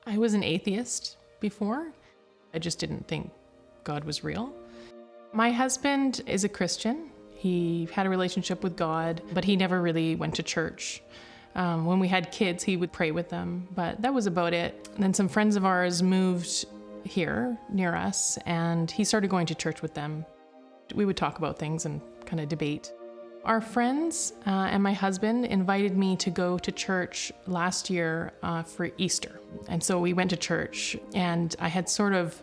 I was an atheist before. I just didn't think God was real. My husband is a Christian. He had a relationship with God, but he never really went to church. When we had kids, he would pray with them, but that was about it. And then some friends of ours moved here near us, and he started going to church with them. We would talk about things and kind of debate. Our friends and my husband invited me to go to church last year for Easter. And so we went to church, and I had sort of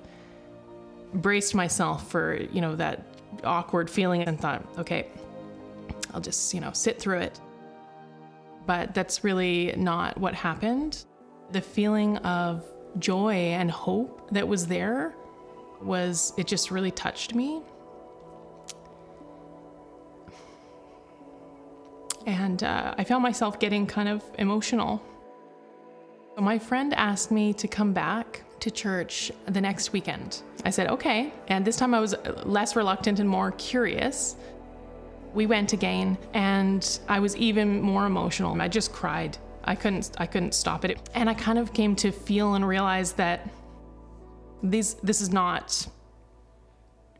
braced myself for, that awkward feeling and thought, okay, I'll just, sit through it. But that's really not what happened. The feeling of joy and hope that was there it just really touched me. And I found myself getting kind of emotional. My friend asked me to come back to church the next weekend. I said, okay. And this time I was less reluctant and more curious. We went again, and I was even more emotional. I just cried. I couldn't stop it. And I kind of came to feel and realize that this is not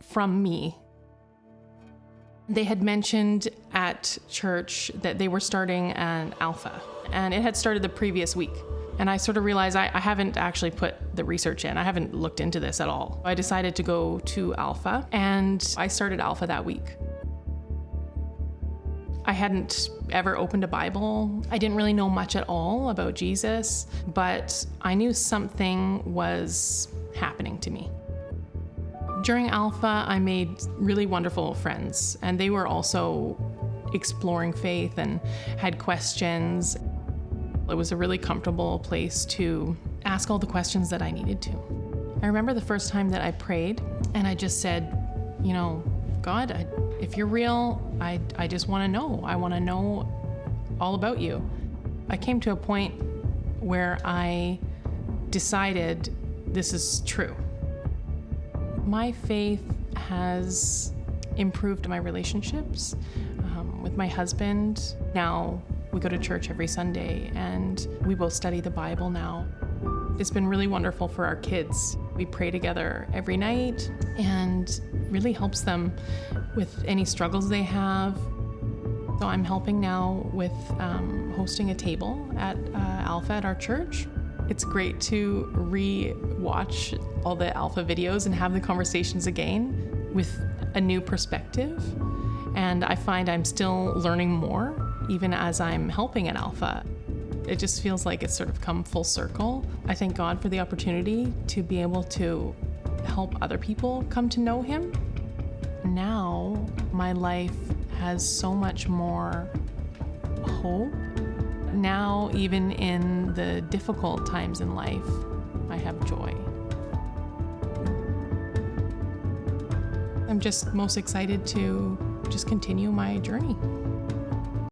from me. They had mentioned at church that they were starting an Alpha, and it had started the previous week. And I sort of realized I haven't actually put the research in. I haven't looked into this at all. I decided to go to Alpha, and I started Alpha that week. I hadn't ever opened a Bible. I didn't really know much at all about Jesus, but I knew something was happening to me. During Alpha, I made really wonderful friends, and they were also exploring faith and had questions. It was a really comfortable place to ask all the questions that I needed to. I remember the first time that I prayed, and I just said, God, if you're real, I just want to know. I want to know all about you. I came to a point where I decided this is true. My faith has improved my relationships with my husband. Now we go to church every Sunday, and we both study the Bible now. It's been really wonderful for our kids. We pray together every night, and really helps them with any struggles they have. So I'm helping now with hosting a table at Alpha at our church. It's great to re-watch all the Alpha videos and have the conversations again with a new perspective. And I find I'm still learning more, even as I'm helping at Alpha. It just feels like it's sort of come full circle. I thank God for the opportunity to be able to help other people come to know Him. Now, my life has so much more hope. Now, even in the difficult times in life, I have joy. I'm just most excited to just continue my journey.